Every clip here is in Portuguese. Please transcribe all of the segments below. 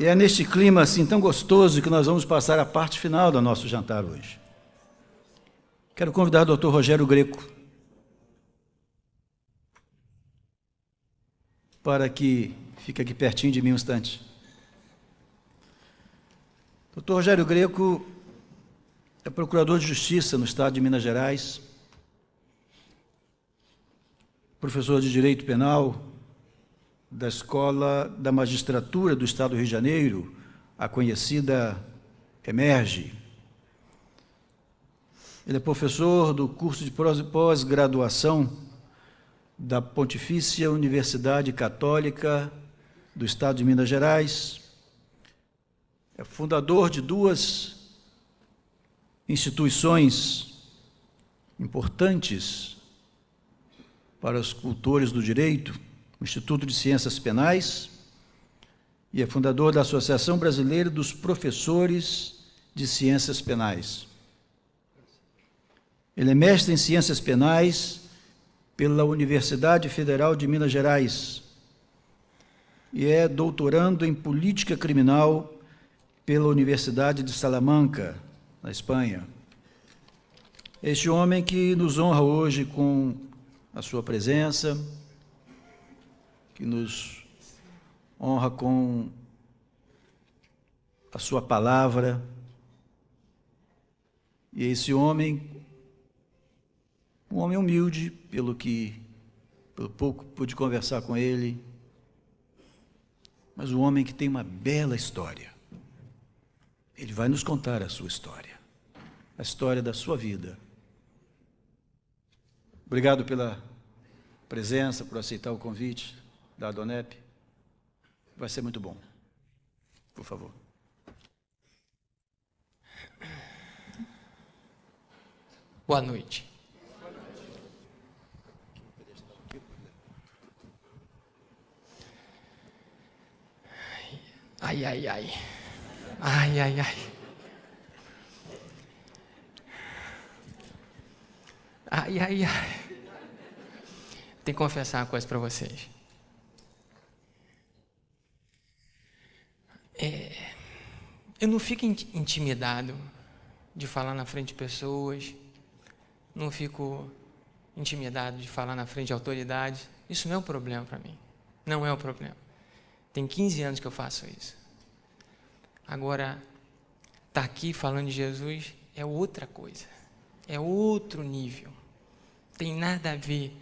E é neste clima assim tão gostoso que nós vamos passar a parte final do nosso jantar hoje. Quero convidar o Dr. Rogério Greco para que fique aqui pertinho de mim um instante. Dr. Rogério Greco é procurador de Justiça no Estado de Minas Gerais, professor de Direito Penal da Escola da Magistratura do Estado do Rio de Janeiro, a conhecida EMERGE. Ele é professor do curso de pós-graduação da Pontifícia Universidade Católica do Estado de Minas Gerais. É fundador de duas instituições importantes para os cultores do direito, o Instituto de Ciências Penais, e é fundador da Associação Brasileira dos Professores de Ciências Penais. Ele é mestre em Ciências Penais pela Universidade Federal de Minas Gerais e é doutorando em Política Criminal pela Universidade de Salamanca, na Espanha. Este homem que nos honra hoje com a sua presença, que nos honra com a sua palavra, e esse homem, um homem humilde, pelo pouco pude conversar com ele, mas um homem que tem uma bela história. Ele vai nos contar a sua história, a história da sua vida. Obrigado pela presença, por aceitar o convite da Adonep. Vai ser muito bom. Por favor. Boa noite. Ai, ai, ai. Ai, ai, ai. Ai, ai, ai. Tenho que confessar uma coisa para vocês. Eu não fico intimidado de falar na frente de pessoas, não fico intimidado de falar na frente de autoridades. Isso não é um problema para mim. Não é um problema. Tem 15 anos que eu faço isso. Agora, estar aqui falando de Jesus é outra coisa. É outro nível. Tem nada a ver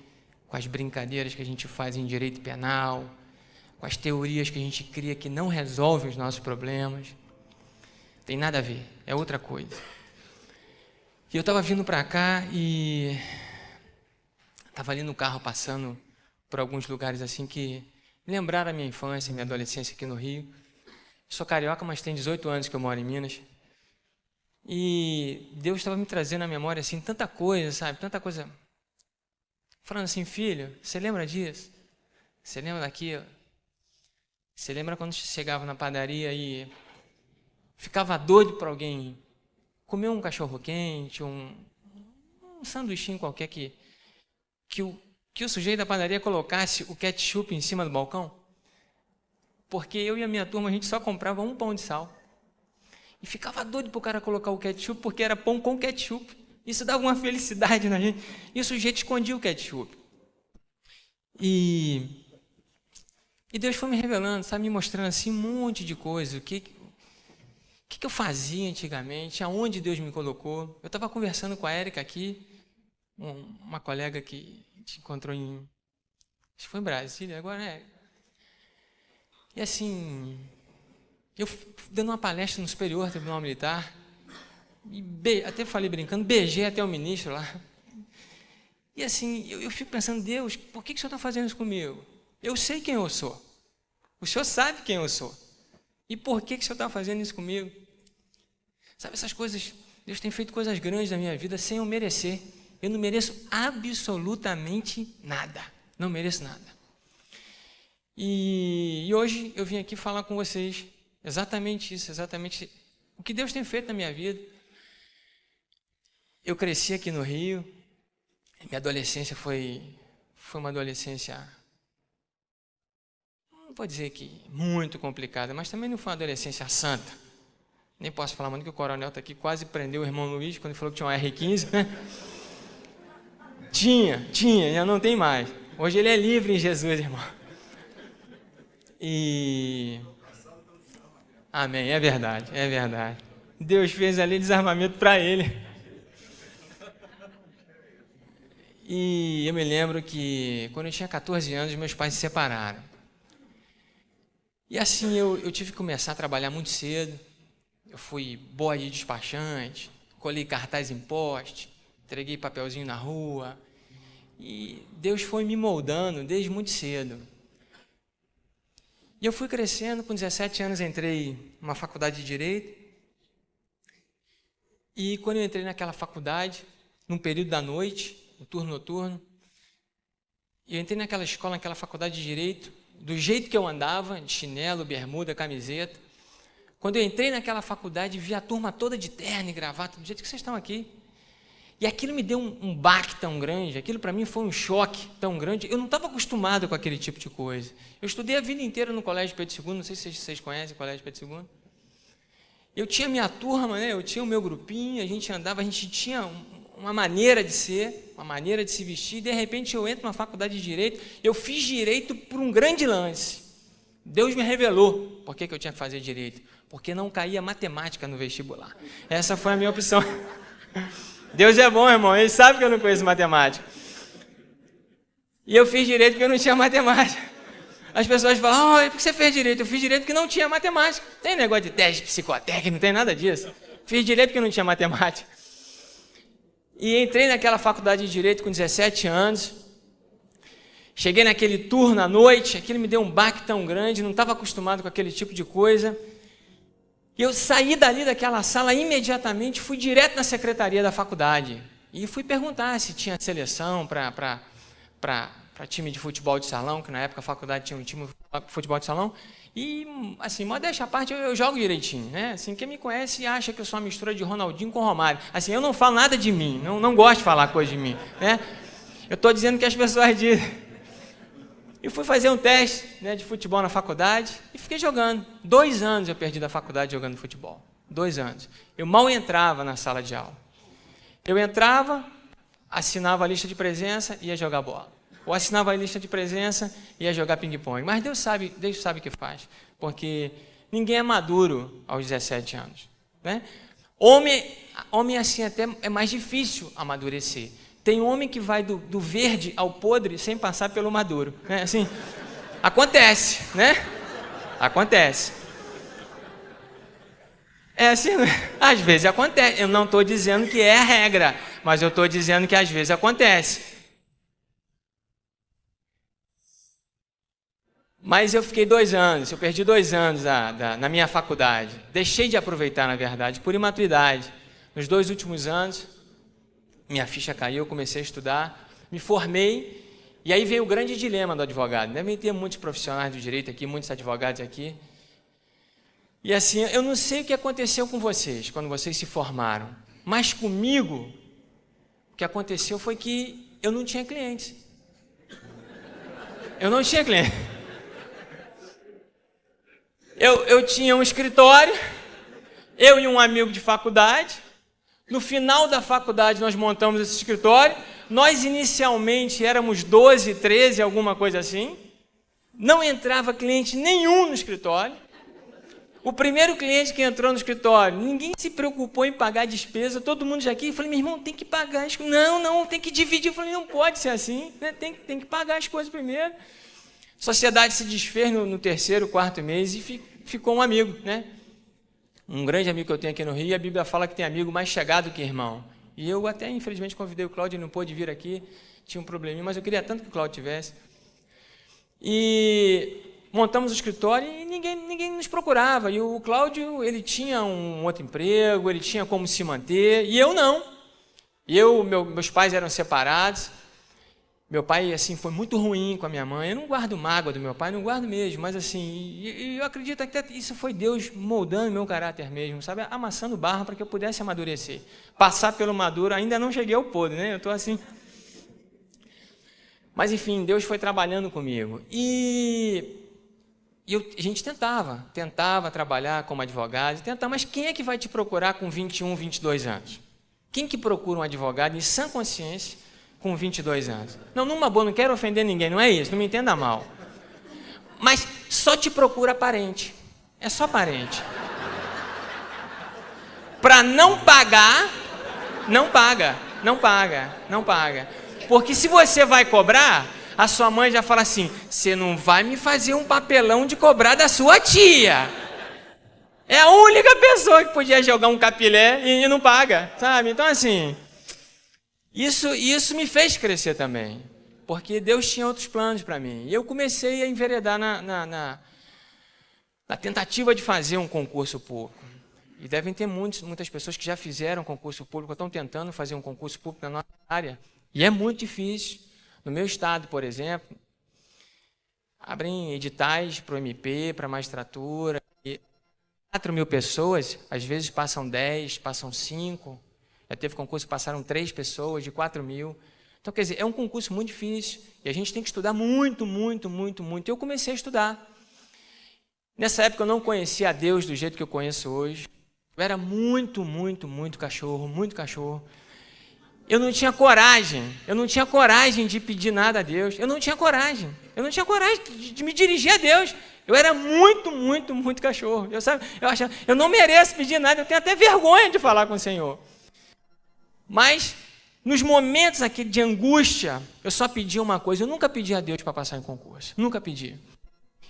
com as brincadeiras que a gente faz em direito penal, com as teorias que a gente cria que não resolvem os nossos problemas. Tem nada a ver, é outra coisa. E eu estava vindo para cá e estava ali no carro passando por alguns lugares assim que lembraram a minha infância, minha adolescência aqui no Rio. Sou carioca, mas tem 18 anos que eu moro em Minas. E Deus estava me trazendo à memória assim tanta coisa, sabe? Tanta coisa. Falando assim, filho, você lembra disso? Você lembra daquilo? Você lembra quando você chegava na padaria e ficava doido para alguém comer um cachorro quente, um sanduichinho qualquer que o sujeito da padaria colocasse o ketchup em cima do balcão? Porque eu e a minha turma, a gente só comprava um pão de sal. E ficava doido para o cara colocar o ketchup, porque era pão com ketchup. Isso dava uma felicidade na gente. E o sujeito escondia o ketchup. E Deus foi me revelando, sabe, me mostrando assim um monte de coisa. O que eu fazia antigamente, aonde Deus me colocou. Eu estava conversando com a Érica aqui, uma colega que a gente encontrou acho que foi em Brasília, agora é. E assim, eu dando uma palestra no Superior Tribunal Militar, e até falei brincando, beijei até o ministro lá. E assim, eu fico pensando, Deus, por que o Senhor está fazendo isso comigo? Eu sei quem eu sou. O Senhor sabe quem eu sou. E por que o Senhor está fazendo isso comigo? Sabe, essas coisas, Deus tem feito coisas grandes na minha vida sem eu merecer. Eu não mereço absolutamente nada. Não mereço nada. E hoje eu vim aqui falar com vocês exatamente isso, exatamente o que Deus tem feito na minha vida. Eu cresci aqui no Rio, minha adolescência foi uma adolescência vou dizer que muito complicada, mas também não foi uma adolescência santa. Nem posso falar muito que o coronel está aqui, quase prendeu o irmão Luiz quando ele falou que tinha um R15, né? Tinha, já não tem mais. Hoje ele é livre em Jesus, irmão. E... Amém, é verdade. Deus fez ali desarmamento para ele. E eu me lembro que quando eu tinha 14 anos, meus pais se separaram. E assim, eu tive que começar a trabalhar muito cedo. Eu fui boy de despachante, colhi cartaz em poste, entreguei papelzinho na rua. E Deus foi me moldando desde muito cedo. E eu fui crescendo, com 17 anos entrei numa faculdade de Direito. E quando eu entrei naquela faculdade, num período da noite, no turno noturno, eu entrei naquela escola, naquela faculdade de Direito, do jeito que eu andava, de chinelo, bermuda, camiseta. Quando eu entrei naquela faculdade, vi a turma toda de terno e gravata, do jeito que vocês estão aqui. E aquilo me deu um baque tão grande, aquilo para mim foi um choque tão grande. Eu não estava acostumado com aquele tipo de coisa. Eu estudei a vida inteira no Colégio Pedro II, não sei se vocês conhecem o Colégio Pedro II. Eu tinha minha turma, né? Eu tinha o meu grupinho, a gente andava, a gente tinha uma maneira de ser, uma maneira de se vestir. De repente eu entro na faculdade de Direito, eu fiz Direito por um grande lance. Deus me revelou por que eu tinha que fazer Direito. Porque não caía matemática no vestibular. Essa foi a minha opção. Deus é bom, irmão, ele sabe que eu não conheço matemática. E eu fiz Direito porque eu não tinha matemática. As pessoas falam, por que você fez Direito? Eu fiz Direito porque não tinha matemática. Não tem negócio de teste psicotécnico, não tem nada disso. Fiz Direito porque não tinha matemática. E entrei naquela faculdade de Direito com 17 anos. Cheguei naquele turno à noite, aquilo me deu um baque tão grande, não estava acostumado com aquele tipo de coisa. E eu saí dali daquela sala imediatamente, fui direto na secretaria da faculdade. E fui perguntar se tinha seleção para time de futebol de salão, que na época a faculdade tinha um time de futebol de salão. E, assim, modéstia à parte, eu jogo direitinho, né? Assim, quem me conhece acha que eu sou uma mistura de Ronaldinho com Romário. Assim, eu não falo nada de mim, não gosto de falar coisa de mim, né? Eu estou dizendo que as pessoas dizem. E fui fazer um teste, né, de futebol na faculdade e fiquei jogando. 2 anos eu perdi da faculdade jogando futebol. 2 anos. Eu mal entrava na sala de aula. Eu entrava, assinava a lista de presença e ia jogar bola. Ou assinava a lista de presença e ia jogar ping-pong. Mas Deus sabe o que faz. Porque ninguém é maduro aos 17 anos. Né? Homem assim até é mais difícil amadurecer. Tem homem que vai do verde ao podre sem passar pelo maduro. Né? Assim, acontece, né? Acontece. É assim, às vezes acontece. Eu não estou dizendo que é a regra, mas eu estou dizendo que às vezes acontece. Mas eu fiquei 2 anos, eu perdi 2 anos na minha faculdade. Deixei de aproveitar, na verdade, por imaturidade. Nos 2 últimos anos, minha ficha caiu, eu comecei a estudar, me formei, e aí veio o grande dilema do advogado. Devem ter muitos profissionais do direito aqui, muitos advogados aqui. E assim, eu não sei o que aconteceu com vocês, quando vocês se formaram, mas comigo, o que aconteceu foi que eu não tinha clientes. Eu não tinha cliente. Eu tinha um escritório, eu e um amigo de faculdade. No final da faculdade nós montamos esse escritório. Nós inicialmente éramos 12, 13, alguma coisa assim. Não entrava cliente nenhum no escritório. O primeiro cliente que entrou no escritório, ninguém se preocupou em pagar a despesa, todo mundo já aqui. Eu falei, meu irmão, tem que pagar. Não, tem que dividir. Eu falei, não pode ser assim, né? Tem que pagar as coisas primeiro. A sociedade se desfez no 3º, 4º mês e ficou um amigo, né? Um grande amigo que eu tenho aqui no Rio, a Bíblia fala que tem amigo mais chegado que irmão. E eu até, infelizmente, convidei o Cláudio, ele não pôde vir aqui, tinha um probleminha, mas eu queria tanto que o Cláudio tivesse. E montamos o escritório e ninguém nos procurava. E o Cláudio, ele tinha um outro emprego, ele tinha como se manter, e eu não. Meus pais eram separados. Meu pai, assim, foi muito ruim com a minha mãe. Eu não guardo mágoa do meu pai, não guardo mesmo. Mas, assim, eu acredito que até isso foi Deus moldando meu caráter mesmo, sabe? Amassando barra para que eu pudesse amadurecer. Passar pelo maduro, ainda não cheguei ao podre, né? Eu estou assim. Mas, enfim, Deus foi trabalhando comigo. E E a gente tentava trabalhar como advogado, mas quem é que vai te procurar com 21, 22 anos? Quem que procura um advogado em sã consciência com 22 anos? Não, numa boa, não quero ofender ninguém, não é isso, não me entenda mal. Mas só te procura parente, é só parente. Para não pagar, não paga. Porque se você vai cobrar, a sua mãe já fala assim, você não vai me fazer um papelão de cobrar da sua tia. É a única pessoa que podia jogar um capilé e não paga, sabe? Então, assim, isso me fez crescer também, porque Deus tinha outros planos para mim. E eu comecei a enveredar na tentativa de fazer um concurso público. E devem ter muitas pessoas que já fizeram concurso público, estão tentando fazer um concurso público na nossa área. E é muito difícil. No meu estado, por exemplo, abrem editais para o MP, para a magistratura, e 4.000 pessoas, às vezes passam 10, passam 5, já teve concurso que passaram 3 pessoas, de 4.000. Então, quer dizer, é um concurso muito difícil, e a gente tem que estudar muito. Eu comecei a estudar. Nessa época eu não conhecia a Deus do jeito que eu conheço hoje. Eu era muito cachorro. Eu não tinha coragem de pedir nada a Deus. Eu não tinha coragem de me dirigir a Deus. Eu era muito cachorro. Eu achava, eu não mereço pedir nada, eu tenho até vergonha de falar com o Senhor. Mas, nos momentos aqui de angústia, eu só pedia uma coisa, eu nunca pedi a Deus para passar em concurso, nunca pedi.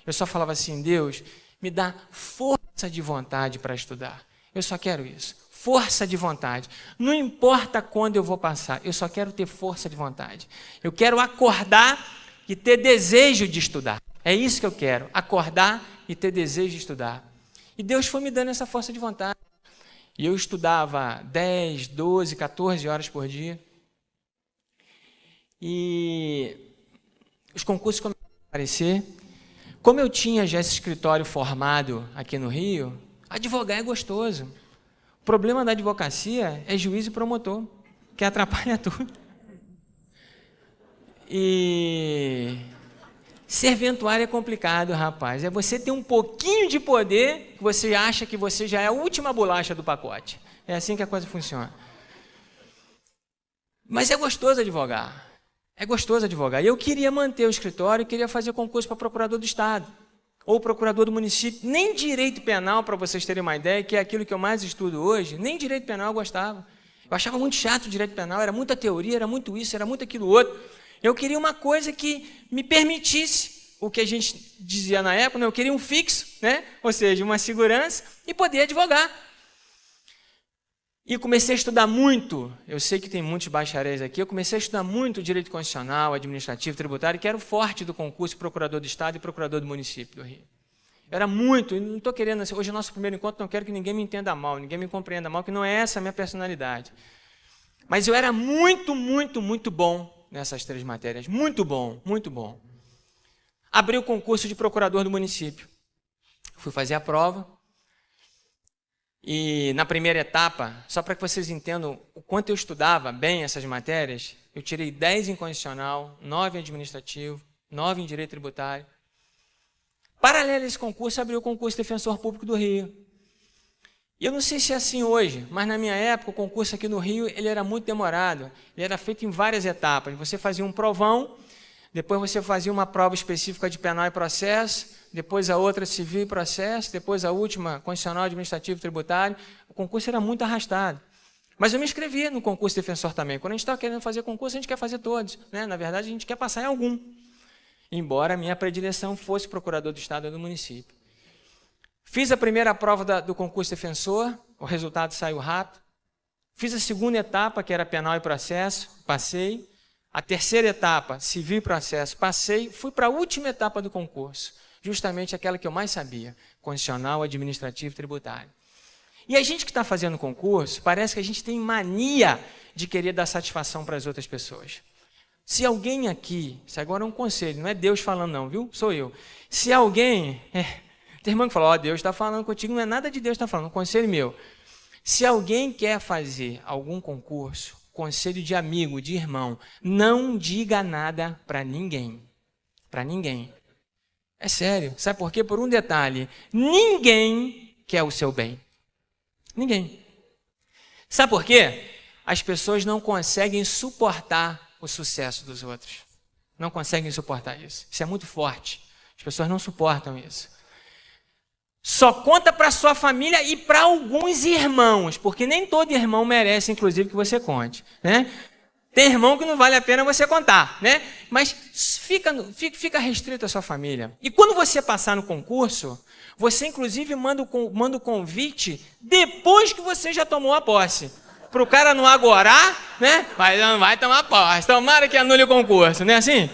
Eu só falava assim, Deus, me dá força de vontade para estudar. Eu só quero isso. Força de vontade. Não importa quando eu vou passar, eu só quero ter força de vontade. Eu quero acordar e ter desejo de estudar. É isso que eu quero, acordar e ter desejo de estudar. E Deus foi me dando essa força de vontade. E eu estudava 10, 12, 14 horas por dia. E os concursos começaram a aparecer. Como eu tinha já esse escritório formado aqui no Rio, advogar é gostoso. O problema da advocacia é juiz e promotor, que atrapalha tudo. E serventuário é complicado, rapaz. É você ter um pouquinho de poder que você acha que você já é a última bolacha do pacote. É assim que a coisa funciona. Mas é gostoso advogar. E eu queria manter o escritório e queria fazer concurso para procurador do Estado ou procurador do município. Nem direito penal, para vocês terem uma ideia, que é aquilo que eu mais estudo hoje, nem direito penal eu gostava. Eu achava muito chato o direito penal, era muita teoria, era muito isso, era muito aquilo outro. Eu queria uma coisa que me permitisse o que a gente dizia na época, né? Eu queria um fixo, né? Ou seja, uma segurança e poder advogar. E comecei a estudar muito, eu sei que tem muitos bacharéis aqui, eu comecei a estudar muito direito constitucional, administrativo, tributário, que era o forte do concurso procurador do Estado e procurador do município do Rio. Era muito, não estou querendo, hoje é o nosso primeiro encontro, não quero que ninguém me entenda mal, ninguém me compreenda mal, que não é essa a minha personalidade. Mas eu era muito bom nessas 3 matérias, muito bom. Abri o concurso de procurador do município, fui fazer a prova, e na primeira etapa, só para que vocês entendam o quanto eu estudava bem essas matérias, eu tirei 10 em constitucional, 9 em administrativo, 9 em direito tributário. Paralelo a esse concurso, abri o concurso de defensor público do Rio. E eu não sei se é assim hoje, mas na minha época o concurso aqui no Rio ele era muito demorado. Ele era feito em várias etapas. Você fazia um provão, depois você fazia uma prova específica de penal e processo, depois a outra civil e processo, depois a última constitucional, administrativo e tributário. O concurso era muito arrastado. Mas eu me inscrevi no concurso de defensor também. Quando a gente está querendo fazer concurso, a gente quer fazer todos, né? Na verdade, a gente quer passar em algum. Embora a minha predileção fosse procurador do Estado ou do município. Fiz a primeira prova do concurso de defensor, o resultado saiu rápido. Fiz a segunda etapa, que era penal e processo, passei. A terceira etapa, civil e processo, passei. Fui para a última etapa do concurso, justamente aquela que eu mais sabia, constitucional, administrativo e tributário. E a gente que está fazendo concurso, parece que a gente tem mania de querer dar satisfação para as outras pessoas. Se alguém aqui, isso agora é um conselho, não é Deus falando não, viu? Sou eu. Se alguém, tem irmão que fala, ó, Deus está falando contigo, não é nada de Deus está falando, um conselho meu. Se alguém quer fazer algum concurso, conselho de amigo, de irmão, não diga nada para ninguém. Para ninguém. É sério. Sabe por quê? Por um detalhe. Ninguém quer o seu bem. Ninguém. Sabe por quê? As pessoas não conseguem suportar o sucesso dos outros. Não conseguem suportar isso. Isso é muito forte. As pessoas não suportam isso. Só conta para sua família e para alguns irmãos, porque nem todo irmão merece, inclusive, que você conte, né? Tem irmão que não vale a pena você contar, né? Mas fica restrito à sua família. E quando você passar no concurso, você, inclusive, manda o convite depois que você já tomou a posse. Para o cara não agorar, né? Mas não vai tomar posse. Tomara que anule o concurso, não é assim?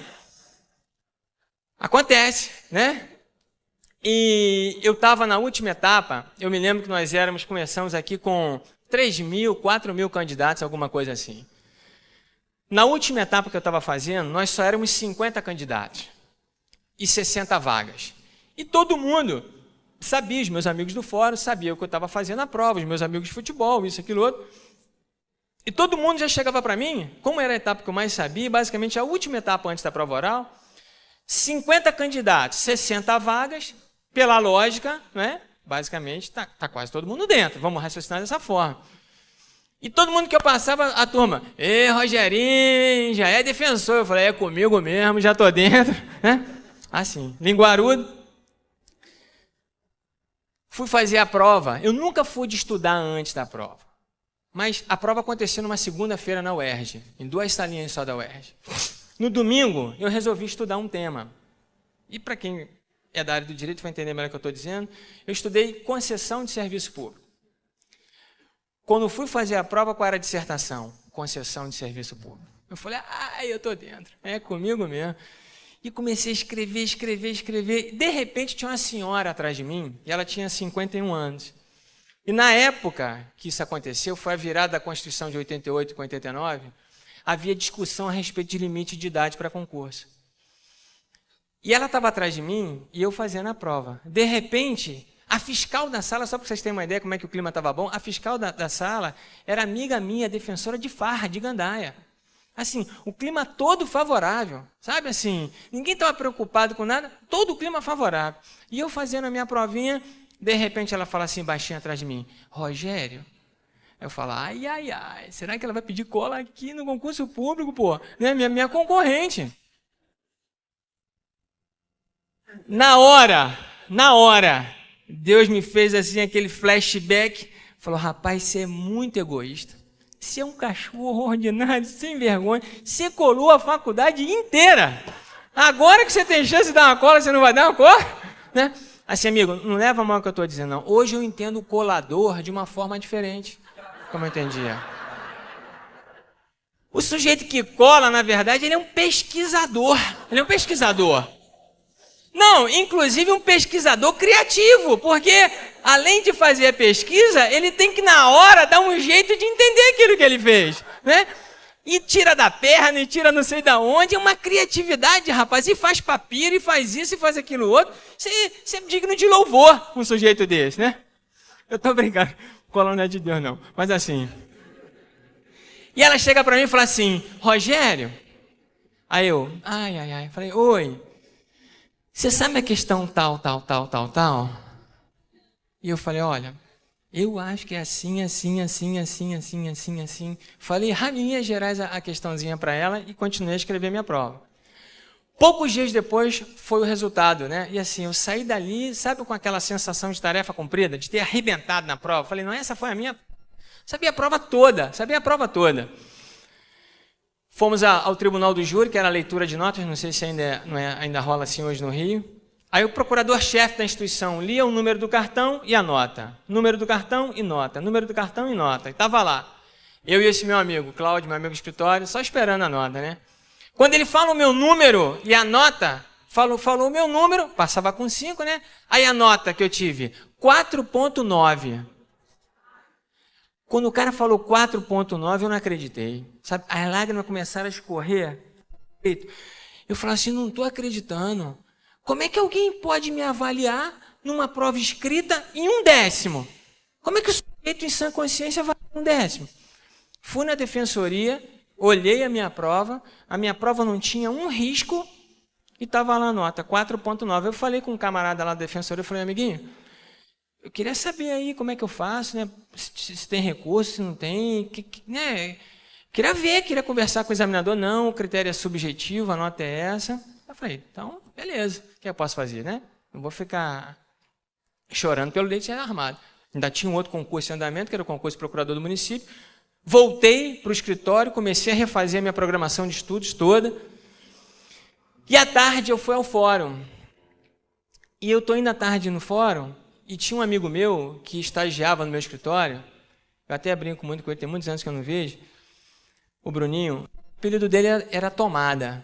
Acontece, né? E eu estava na última etapa, eu me lembro que começamos aqui com 3.000, 4.000 candidatos, alguma coisa assim. Na última etapa que eu estava fazendo, nós só éramos 50 candidatos e 60 vagas. E todo mundo sabia, os meus amigos do fórum sabiam que eu estava fazendo a prova, os meus amigos de futebol, isso, aquilo, outro. E todo mundo já chegava para mim, como era a etapa que eu mais sabia, basicamente a última etapa antes da prova oral, 50 candidatos, 60 vagas, pela lógica, né? Basicamente está quase todo mundo dentro, vamos raciocinar dessa forma. E todo mundo que eu passava, a turma, Rogerinho, já é defensor. Eu falei, é comigo mesmo, já estou dentro, né? Assim, linguarudo. Fui fazer a prova, eu nunca fui de estudar antes da prova. Mas a prova aconteceu numa segunda-feira na UERJ, em 2 salinhas só da UERJ. No domingo, eu resolvi estudar um tema. E para quem é da área do direito vai entender melhor o que eu estou dizendo, eu estudei concessão de serviço público. Quando fui fazer a prova, qual era a dissertação? Concessão de serviço público. Eu falei, eu estou dentro, é comigo mesmo. E comecei a escrever. De repente, tinha uma senhora atrás de mim, e ela tinha 51 anos. E na época que isso aconteceu, foi a virada da Constituição de 88 com 89, havia discussão a respeito de limite de idade para concurso. E ela estava atrás de mim e eu fazendo a prova. De repente, a fiscal da sala, só para vocês terem uma ideia como é que o clima estava bom, a fiscal da sala era amiga minha, defensora de farra, de gandaia. Assim, o clima todo favorável, sabe assim? Ninguém estava preocupado com nada, todo o clima favorável. E eu fazendo a minha provinha, de repente ela fala assim, baixinho atrás de mim, Rogério. Eu falo, ai, será que ela vai pedir cola aqui no concurso público, pô? Né? Minha concorrente. Na hora, Deus me fez assim aquele flashback, falou, rapaz, você é muito egoísta, você é um cachorro ordinário, sem vergonha, você colou a faculdade inteira, agora que você tem chance de dar uma cola, você não vai dar uma cola? Né? Assim, amigo, não leva a mão que eu estou dizendo, não. Hoje eu entendo o colador de uma forma diferente, como eu entendia. O sujeito que cola, na verdade, ele é um pesquisador, Não, inclusive um pesquisador criativo, porque além de fazer a pesquisa, ele tem que na hora dar um jeito de entender aquilo que ele fez, né? E tira da perna, e tira não sei da onde, é uma criatividade, rapaz, e faz papiro, e faz isso, e faz aquilo outro. Você é digno de louvor, um sujeito desse, né? Eu tô brincando, cola não é de Deus não, mas assim. E ela chega para mim e fala assim, Rogério, aí eu, falei, oi. Você sabe a questão tal? E eu falei, olha, eu acho que é assim. Falei raminhas gerais a questãozinha para ela e continuei a escrever minha prova. Poucos dias depois foi o resultado, né? E assim, eu saí dali, sabe, com aquela sensação de tarefa cumprida, de ter arrebentado na prova. Falei, não, essa foi a minha... Sabia a prova toda. Fomos ao tribunal do júri, que era a leitura de notas, não sei se ainda rola assim hoje no Rio. Aí o procurador-chefe da instituição lia o número do cartão e a nota. Número do cartão e nota. E estava lá. Eu e esse meu amigo, Cláudio, meu amigo do escritório, só esperando a nota, né? Quando ele fala o meu número e a nota, falou o meu número, passava com 5, né? Aí a nota que eu tive, 4,9. Quando o cara falou 4,9, eu não acreditei. Sabe? As lágrimas começaram a escorrer. Eu falei assim, não estou acreditando. Como é que alguém pode me avaliar numa prova escrita em 1/10? Como é que o sujeito em sã consciência vai em 1/10? Fui na defensoria, olhei a minha prova não tinha um risco E estava lá a nota, 4,9. Eu falei com um camarada lá da defensoria, eu falei, amiguinho, eu queria saber aí como é que eu faço, né? Se tem recurso, se não tem, né? Queria conversar com o examinador. Não, o critério é subjetivo, a nota é essa. Eu falei, então, beleza, o que eu posso fazer, né? Não vou ficar chorando pelo leite armado. Ainda tinha um outro concurso em andamento, que era o concurso de procurador do município. Voltei para o escritório, comecei a refazer a minha programação de estudos toda. E à tarde eu fui ao fórum. E eu estou indo à tarde no fórum, e tinha um amigo meu que estagiava no meu escritório, eu até brinco muito com ele, tem muitos anos que eu não vejo, o Bruninho. O apelido dele era Tomada.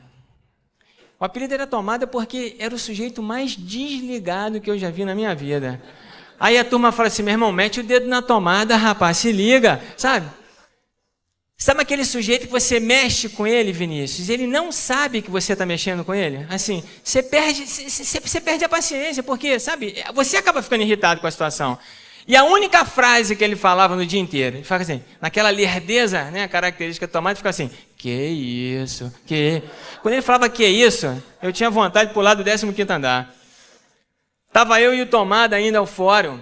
O apelido era Tomada porque era o sujeito mais desligado que eu já vi na minha vida. Aí a turma fala assim, meu irmão, mete o dedo na tomada, rapaz, se liga, sabe? Sabe aquele sujeito que você mexe com ele, Vinícius, ele não sabe que você está mexendo com ele? Assim, você perde a paciência, porque, sabe, você acaba ficando irritado com a situação. E a única frase que ele falava no dia inteiro, ele falava assim, naquela lerdeza, né, característica tomada, ele ficava assim, que isso, que... Quando ele falava que isso, eu tinha vontade de pular do 15º andar. Estava eu e o Tomada ainda ao fórum,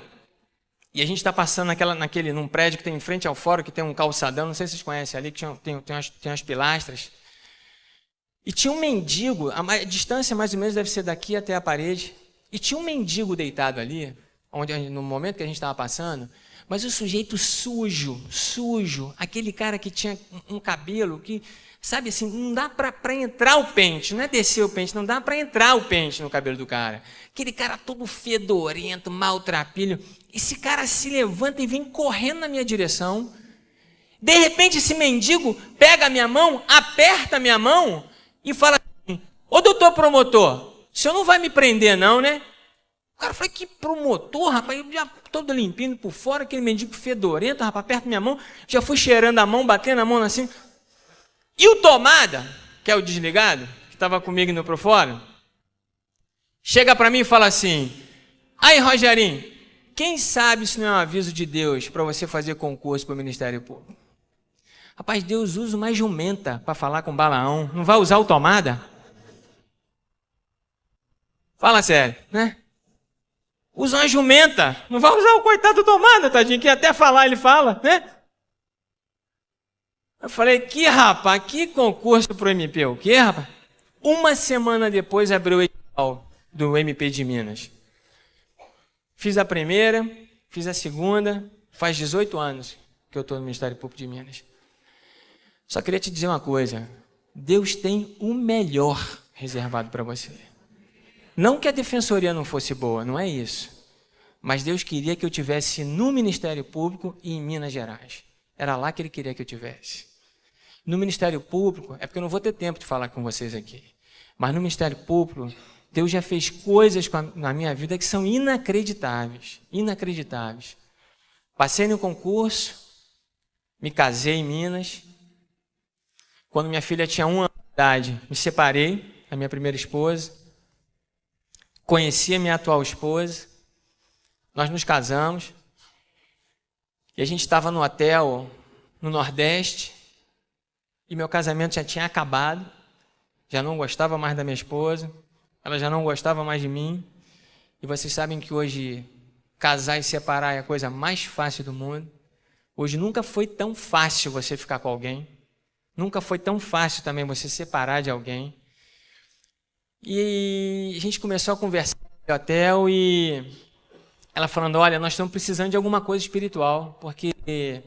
e a gente está passando num prédio que tem em frente ao fórum, que tem um calçadão, não sei se vocês conhecem ali, que tem umas pilastras. E tinha um mendigo, a distância mais ou menos deve ser daqui até a parede, e tinha um mendigo deitado ali, no momento que a gente estava passando, mas o sujeito sujo, aquele cara que tinha um cabelo que, sabe assim, não dá para entrar o pente, não é descer o pente, não dá para entrar o pente no cabelo do cara. Aquele cara todo fedorento, maltrapilho. Esse cara se levanta e vem correndo na minha direção. De repente esse mendigo pega a minha mão, aperta a minha mão e fala assim, ô doutor promotor, o senhor não vai me prender não, né? O cara falou, que promotor, rapaz, eu já todo limpinho por fora, aquele mendigo fedorento, rapaz, aperta minha mão, já fui cheirando a mão, batendo a mão assim. E o Tomada, que é o desligado, que estava comigo no Profórum, chega para mim e fala assim, aí Rogerinho, quem sabe isso não é um aviso de Deus para você fazer concurso para o Ministério Público? Rapaz, Deus usa uma jumenta para falar com Balaão, não vai usar o Tomada? Fala sério, né? Usa uma jumenta, não vai usar o coitado do Tomada, tadinho, que até falar ele fala, né? Eu falei, que rapaz, que concurso pro MP, o quê, rapaz? Uma semana depois abriu o edital do MP de Minas. Fiz a primeira, fiz a segunda, faz 18 anos que eu estou no Ministério Público de Minas. Só queria te dizer uma coisa, Deus tem o melhor reservado para você. Não que a defensoria não fosse boa, não é isso. Mas Deus queria que eu tivesse no Ministério Público e em Minas Gerais. Era lá que Ele queria que eu tivesse. No Ministério Público, é porque eu não vou ter tempo de falar com vocês aqui, mas no Ministério Público, Deus já fez coisas na minha vida que são inacreditáveis. Inacreditáveis. Passei no concurso, me casei em Minas. Quando minha filha tinha 1 ano de idade, me separei da minha primeira esposa. Conheci a minha atual esposa. Nós nos casamos. E a gente estava no hotel no Nordeste. E meu casamento já tinha acabado. Já não gostava mais da minha esposa. Ela já não gostava mais de mim. E vocês sabem que hoje casar e separar é a coisa mais fácil do mundo. Hoje nunca foi tão fácil você ficar com alguém. Nunca foi tão fácil também você separar de alguém. E a gente começou a conversar no hotel e ela falando, olha, nós estamos precisando de alguma coisa espiritual, porque,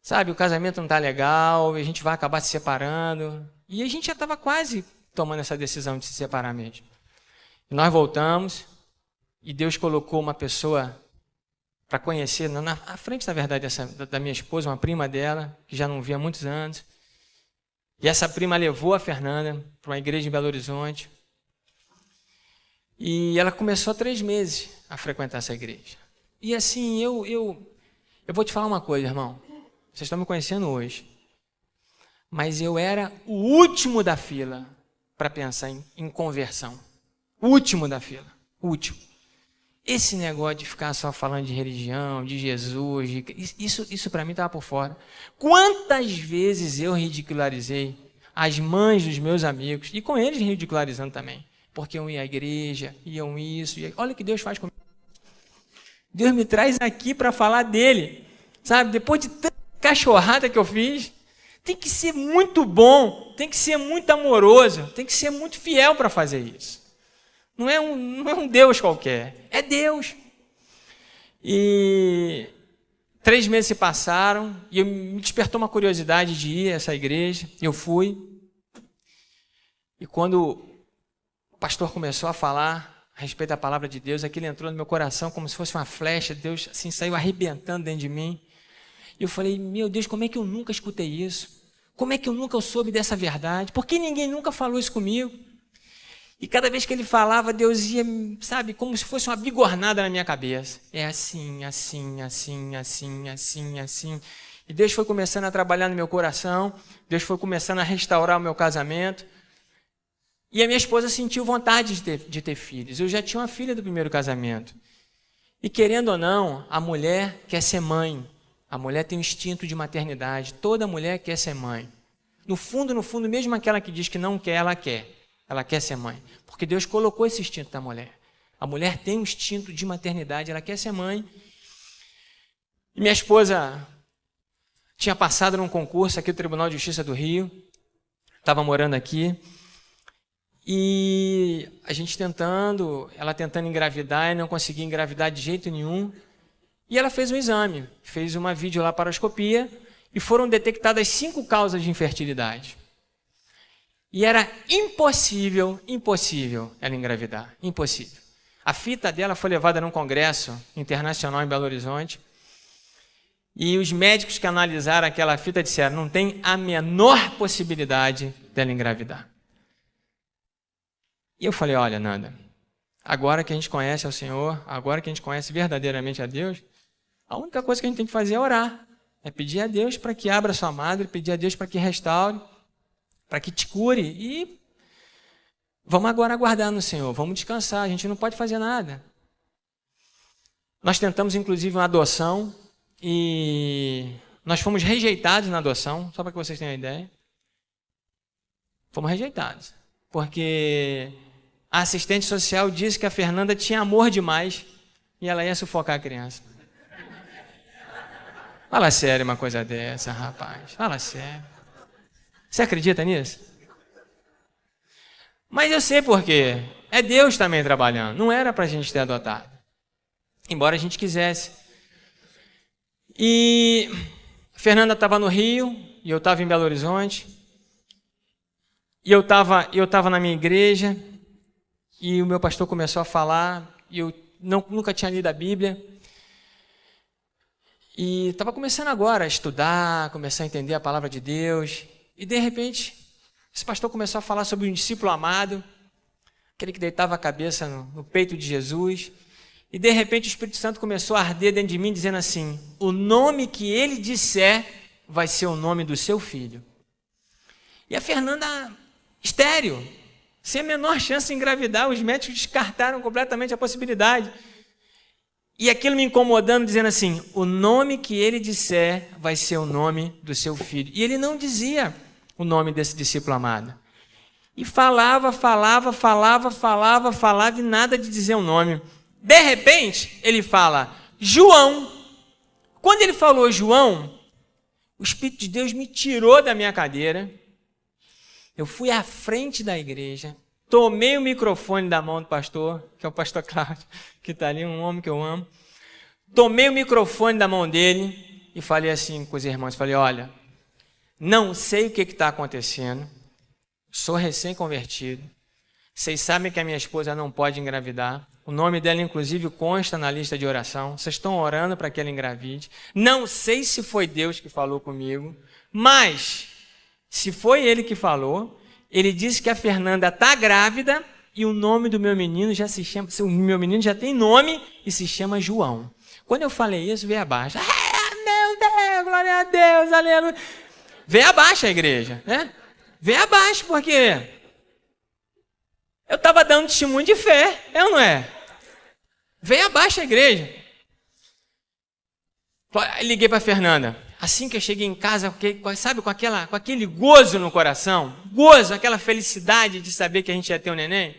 sabe, o casamento não está legal, a gente vai acabar se separando. E a gente já estava quase tomando essa decisão de se separar mesmo. E nós voltamos e Deus colocou uma pessoa para conhecer, na frente, na verdade, da minha esposa, uma prima dela, que já não via há muitos anos. E essa prima levou a Fernanda para uma igreja em Belo Horizonte. E ela começou há 3 meses a frequentar essa igreja. E assim, eu vou te falar uma coisa, irmão. Vocês estão me conhecendo hoje. Mas eu era o último da fila para pensar em conversão. O último da fila. O último. Esse negócio de ficar só falando de religião, de Jesus, isso para mim estava por fora. Quantas vezes eu ridicularizei as mães dos meus amigos, e com eles ridicularizando também, porque iam ir à igreja, iam isso. Olha o que Deus faz comigo. Deus me traz aqui para falar dele, sabe? Depois de tanta cachorrada que eu fiz, tem que ser muito bom, tem que ser muito amoroso, tem que ser muito fiel para fazer isso. Não é um Deus qualquer, é Deus. E 3 meses se passaram e me despertou uma curiosidade de ir a essa igreja. Eu fui. E quando o pastor começou a falar a respeito da palavra de Deus, aquilo entrou no meu coração como se fosse uma flecha. Deus assim saiu arrebentando dentro de mim. E eu falei, meu Deus, como é que eu nunca escutei isso? Como é que eu nunca soube dessa verdade? Por que ninguém nunca falou isso comigo? E cada vez que ele falava, Deus ia, sabe, como se fosse uma bigornada na minha cabeça. É assim, assim, assim, assim, assim, assim. E Deus foi começando a trabalhar no meu coração. Deus foi começando a restaurar o meu casamento. E a minha esposa sentiu vontade de ter filhos. Eu já tinha uma filha do primeiro casamento. E querendo ou não, a mulher quer ser mãe. A mulher tem um instinto de maternidade. Toda mulher quer ser mãe. No fundo, mesmo aquela que diz que não quer, ela quer. Ela quer ser mãe. Porque Deus colocou esse instinto na mulher. A mulher tem um instinto de maternidade, ela quer ser mãe. E minha esposa tinha passado num concurso aqui do Tribunal de Justiça do Rio. Estava morando aqui. E a gente ela tentando engravidar e não conseguia engravidar de jeito nenhum. E ela fez um exame, fez uma videolaparoscopia e foram detectadas 5 causas de infertilidade. E era impossível ela engravidar, impossível. A fita dela foi levada num congresso internacional em Belo Horizonte e os médicos que analisaram aquela fita disseram, não tem a menor possibilidade dela engravidar. E eu falei, olha, Nanda, agora que a gente conhece ao Senhor, agora que a gente conhece verdadeiramente a Deus, a única coisa que a gente tem que fazer é orar. É pedir a Deus para que abra sua madre, pedir a Deus para que restaure, para que te cure. E vamos agora aguardar no Senhor, vamos descansar, a gente não pode fazer nada. Nós tentamos, inclusive, uma adoção e nós fomos rejeitados na adoção, só para que vocês tenham uma ideia. Fomos rejeitados, porque a assistente social disse que a Fernanda tinha amor demais e ela ia sufocar a criança. Fala sério uma coisa dessa, rapaz. Fala sério. Você acredita nisso? Mas eu sei por quê. É Deus também trabalhando. Não era para a gente ter adotado. Embora a gente quisesse. E a Fernanda estava no Rio e eu estava em Belo Horizonte. E eu estava na minha igreja. E o meu pastor começou a falar. E eu nunca tinha lido a Bíblia. E estava começando agora a estudar, começar a entender a palavra de Deus. E de repente, esse pastor começou a falar sobre um discípulo amado, aquele que deitava a cabeça no peito de Jesus. E de repente o Espírito Santo começou a arder dentro de mim, dizendo assim, o nome que ele disser vai ser o nome do seu filho. E a Fernanda, estéril, sem a menor chance de engravidar, os médicos descartaram completamente a possibilidade. E aquilo me incomodando, dizendo assim, o nome que ele disser vai ser o nome do seu filho. E ele não dizia o nome desse discípulo amado. E falava e nada de dizer o nome. De repente, ele fala, João. Quando ele falou João, o Espírito de Deus me tirou da minha cadeira. Eu fui à frente da igreja, tomei o microfone da mão do pastor, que é o pastor Cláudio, que está ali, um homem que eu amo. Tomei o microfone da mão dele e falei assim com os irmãos, falei, olha, não sei o que está acontecendo, sou recém-convertido, vocês sabem que a minha esposa não pode engravidar, o nome dela inclusive consta na lista de oração, vocês estão orando para que ela engravide, não sei se foi Deus que falou comigo, mas se foi ele que falou, ele disse que a Fernanda está grávida e o nome do meu menino já se chama, o meu menino já tem nome e se chama João. Quando eu falei isso, veio abaixo. Meu Deus, glória a Deus, aleluia. Veio abaixo a igreja, né? Veio abaixo, porque eu estava dando testemunho de fé, é ou não é? Veio abaixo a igreja. Liguei para a Fernanda. Assim que eu cheguei em casa, sabe, com aquele gozo no coração, gozo, aquela felicidade de saber que a gente ia ter um neném.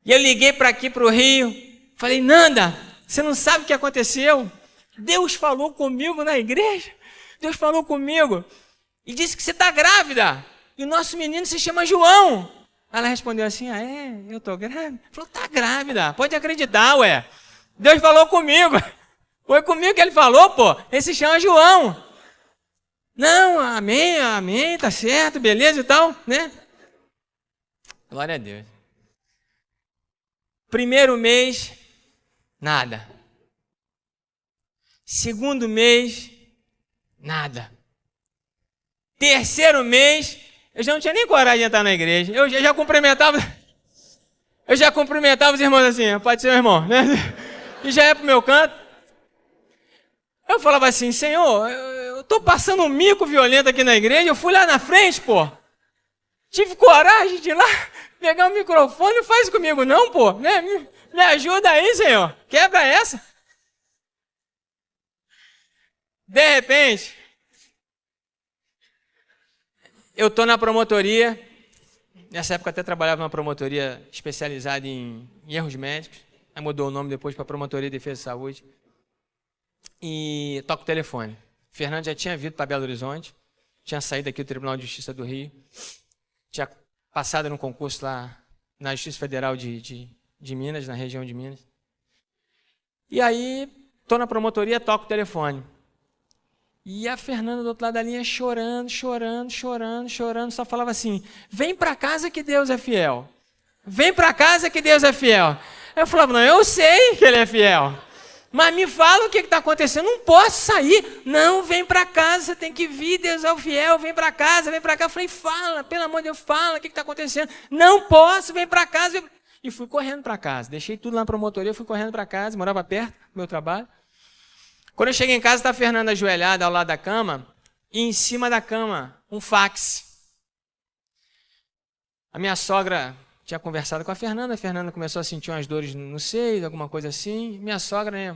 E eu liguei para aqui, para o Rio, falei, Nanda, você não sabe o que aconteceu? Deus falou comigo na igreja, Deus falou comigo e disse que você está grávida. E o nosso menino se chama João. Ela respondeu assim, eu estou grávida? Falou, está grávida, pode acreditar, ué. Deus falou comigo. Foi comigo que ele falou, pô. Ele se chama João. Não, amém, tá certo, beleza e tal, né? Glória a Deus. Primeiro mês, nada. Segundo mês, nada. Terceiro mês, eu já não tinha nem coragem de entrar na igreja. Eu já cumprimentava os irmãos assim, pode ser meu irmão, né? E já ia pro meu canto. Eu falava assim, Senhor, eu tô passando um mico violento aqui na igreja, eu fui lá na frente, pô. Tive coragem de ir lá, pegar o microfone, não faz comigo não, pô. Né? Me ajuda aí, Senhor. Quebra essa. De repente, eu tô na promotoria. Nessa época até trabalhava numa promotoria especializada em erros médicos. Aí mudou o nome depois para Promotoria de Defesa de Saúde. E toco o telefone. Fernando já tinha vindo para Belo Horizonte. Tinha saído aqui do Tribunal de Justiça do Rio. Tinha passado num concurso lá na Justiça Federal de Minas, na região de Minas. E aí, estou na promotoria, toco o telefone. E a Fernanda do outro lado da linha chorando, só falava assim, vem para casa que Deus é fiel. Vem para casa que Deus é fiel. Aí eu falava, não, eu sei que Ele é fiel. Mas me fala o que está acontecendo, não posso sair. Não, vem para casa, você tem que vir, Deus é o fiel, vem para casa, vem para cá. Eu falei, fala, pelo amor de Deus, fala, o que está acontecendo? Não posso, vem para casa. E fui correndo para casa, deixei tudo lá na promotoria, fui correndo para casa, morava perto do meu trabalho. Quando eu cheguei em casa, está a Fernanda ajoelhada ao lado da cama, e em cima da cama, um fax. A minha sogra tinha conversado com a Fernanda começou a sentir umas dores no seio, alguma coisa assim. Minha sogra, né?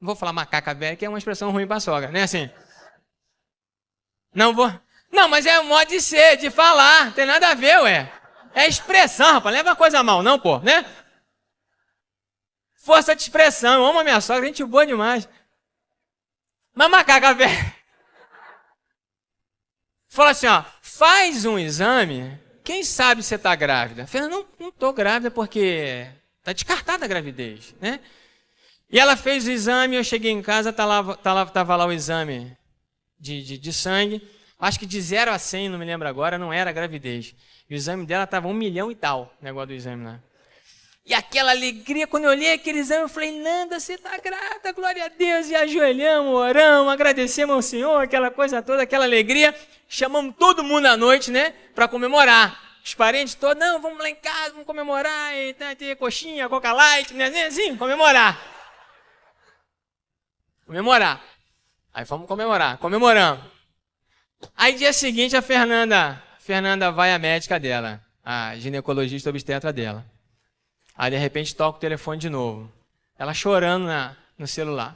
Não vou falar macaca velha, que é uma expressão ruim para sogra, né? Assim. Não vou. Não, mas é o modo de ser, de falar, não tem nada a ver, ué. É expressão, rapaz, leva a coisa mal, não, pô, né? Força de expressão, eu amo a minha sogra, gente boa demais. Mas macaca velha. Fala assim, ó, faz um exame. Quem sabe você está grávida? Fernanda, não estou grávida porque está descartada a gravidez, né? E ela fez o exame, eu cheguei em casa, estava lá o exame de sangue, acho que de 0 a 100, não me lembro agora, não era gravidez. E o exame dela estava 1 milhão e tal, o negócio do exame lá. E aquela alegria, quando eu olhei aquele exame, eu falei, Nanda, você está grávida, glória a Deus. E ajoelhamos, oramos, agradecemos ao Senhor, aquela coisa toda, aquela alegria. Chamamos todo mundo à noite, né, para comemorar. Os parentes todos, não, vamos lá em casa, vamos comemorar, e ter coxinha, Coca Light, né, assim, comemorar. Aí fomos comemorar, comemoramos. Aí dia seguinte a Fernanda vai à médica dela, a ginecologista obstetra dela. Aí de repente toca o telefone de novo. Ela chorando no celular.